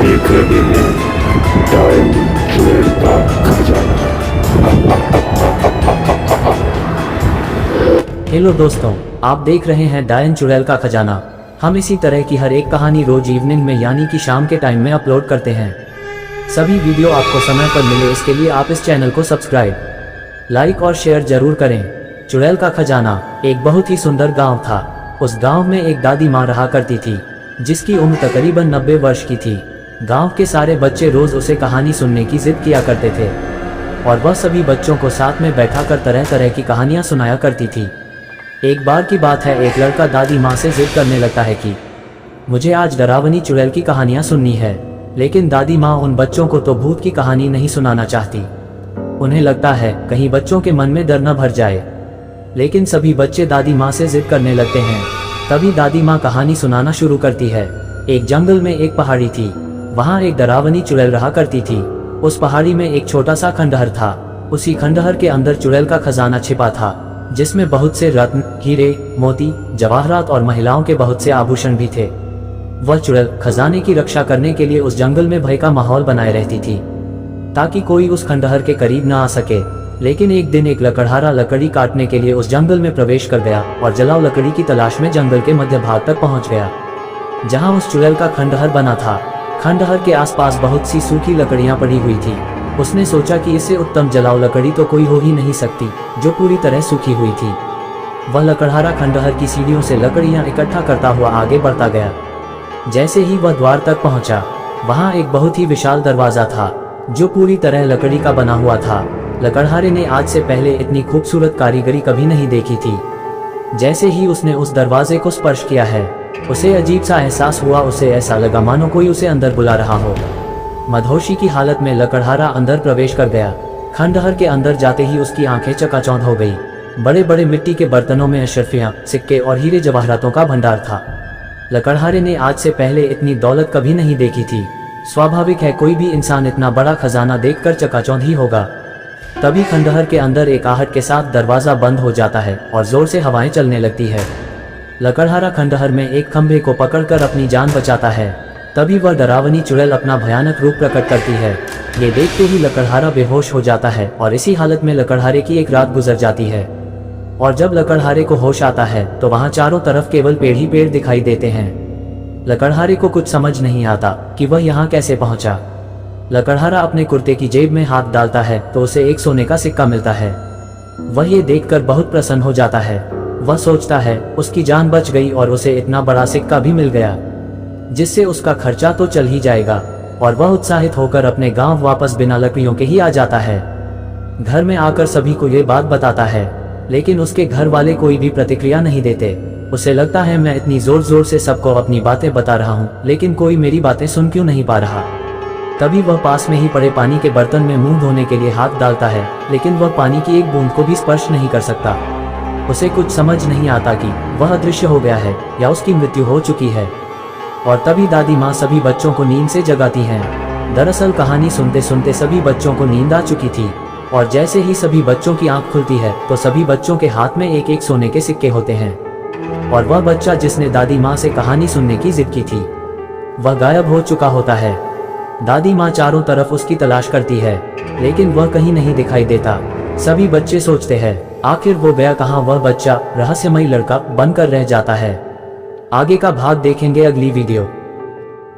देख रहे हैं डायन चुड़ैल का खजाना। हेलो दोस्तों, आप देख रहे हैं डायन चुड़ैल का खजाना। हम इसी तरह की हर एक कहानी रोज इवनिंग में यानी कि शाम के टाइम में अपलोड करते हैं। सभी वीडियो आपको समय पर मिले इसके लिए आप इस चैनल को सब्सक्राइब, लाइक और शेयर जरूर करें। चुड़ैल का खजाना एक बहुत ही सुंदर गांव था। उस गांव में एक दादी माँ रहा करती थी जिसकी उम्र तकरीबन 90 वर्ष की थी। गांव के सारे बच्चे रोज उसे कहानी सुनने की जिद किया करते थे और वह सभी बच्चों को साथ में बैठाकर तरह तरह की कहानियां सुनाया करती थी। एक बार की बात है, एक लड़का दादी माँ से जिद करने लगता है कि मुझे आज डरावनी चुड़ैल की कहानियां सुननी है। लेकिन दादी माँ उन बच्चों को तो भूत की कहानी नहीं सुनाना चाहती। उन्हें लगता है कहीं बच्चों के मन में डर न भर जाए। लेकिन सभी बच्चे दादी माँ से जिद करने लगते हैं। तभी दादी माँ कहानी सुनाना शुरू करती है। एक जंगल में एक पहाड़ी थी। वहाँ एक डरावनी चुड़ैल रहा करती थी। उस पहाड़ी में एक छोटा सा खंडहर था। उसी खंडहर के अंदर चुड़ैल का खजाना छिपा था जिसमें बहुत से रत्न, हीरे, मोती, जवाहरात और महिलाओं के बहुत से आभूषण भी थे। वह चुड़ैल खजाने की रक्षा करने के लिए उस जंगल में भय का माहौल बनाए रहती थी ताकि कोई उस खंडहर के करीब न आ सके। लेकिन एक दिन एक लकड़हारा लकड़ी काटने के लिए उस जंगल में प्रवेश कर गया और जलाऊ लकड़ी की तलाश में जंगल के मध्य भाग तक पहुंच गया जहां उस चुड़ैल का खंडहर बना था। खंडहर के आसपास बहुत सी सूखी लकड़ियां पड़ी हुई थी। उसने सोचा कि इससे उत्तम जलाऊ लकड़ी तो कोई हो ही नहीं सकती जो पूरी तरह सूखी हुई थी। वह लकड़हारा खंडहर की सीढ़ियों से लकड़ियां इकट्ठा करता हुआ आगे बढ़ता गया। जैसे ही वह द्वार तक पहुंचा, वहां एक बहुत ही विशाल दरवाजा था जो पूरी तरह लकड़ी का बना हुआ था। लकड़हारे ने आज से पहले इतनी खूबसूरत कारीगरी कभी नहीं देखी थी। जैसे ही उसने उस दरवाजे को स्पर्श किया है, उसे अजीब सा एहसास हुआ। उसे ऐसा लगा मानो कोई उसे अंदर बुला रहा हो। मदहोशी की हालत में लकड़हारा अंदर प्रवेश कर गया। खंडहर के अंदर जाते ही उसकी आंखें चकाचौंध हो गई। बड़े बड़े मिट्टी के बर्तनों में अशरफियां, सिक्के और हीरे जवाहरातों का भंडार था। लकड़हारे ने आज से पहले इतनी दौलत कभी नहीं देखी थी। स्वाभाविक है कोई भी इंसान इतना बड़ा खजाना देखकर चकाचौंध ही होगा। तभी खंडहर के अंदर एक आहट के साथ दरवाजा बंद हो जाता है और जोर से हवाएं चलने लगती है। लकड़हारा खंडहर में एक खंभे को पकड़कर अपनी जान बचाता है। तभी वह डरावनी चुड़ैल अपना भयानक रूप प्रकट करती है। ये देखते ही लकड़हारा बेहोश हो जाता है और इसी हालत में लकड़हारे की एक रात गुजर जाती है। और जब लकड़हारे को होश आता है तो वहाँ चारों तरफ केवल पेड़ ही पेड़ दिखाई देते हैं। लकड़हारे को कुछ समझ नहीं आता कि वह यहाँ कैसे पहुंचा। लकड़हारा अपने कुर्ते की जेब में हाथ डालता है तो उसे एक सोने का सिक्का मिलता है। वह ये देखकर बहुत प्रसन्न हो जाता है। वह सोचता है उसकी जान बच गई और उसे इतना बड़ा सिक्का भी मिल गया जिससे उसका खर्चा तो चल ही जाएगा। और वह उत्साहित होकर अपने गांव वापस बिना लकड़ियों के ही आ जाता है। घर में आकर सभी को ये बात बताता है, लेकिन उसके घर वाले कोई भी प्रतिक्रिया नहीं देते। उसे लगता है मैं इतनी जोर जोर से सबको अपनी बातें बता रहा हूँ लेकिन कोई मेरी बातें सुन क्यों नहीं पा रहा। तभी वह पास में ही पड़े पानी के बर्तन में मुंह धोने के लिए हाथ डालता है, लेकिन वह पानी की एक बूंद को भी स्पर्श नहीं कर सकता। उसे कुछ समझ नहीं आता कि वह अदृश्य हो गया है या उसकी मृत्यु हो चुकी है। और तभी दादी माँ सभी बच्चों को नींद से जगाती हैं। दरअसल कहानी सुनते सुनते सभी बच्चों को नींद आ चुकी थी और जैसे ही सभी बच्चों की आंख खुलती है तो सभी बच्चों के हाथ में एक एक सोने के सिक्के होते हैं। और वह बच्चा जिसने दादी माँ से कहानी सुनने की जिद की थी वह गायब हो चुका होता है। दादी माँ चारों तरफ उसकी तलाश करती है लेकिन वह कहीं नहीं दिखाई देता। सभी बच्चे सोचते हैं आखिर वो गया कहाँ। वह बच्चा रहस्यमयी लड़का बनकर रह जाता है। आगे का भाग देखेंगे अगली वीडियो।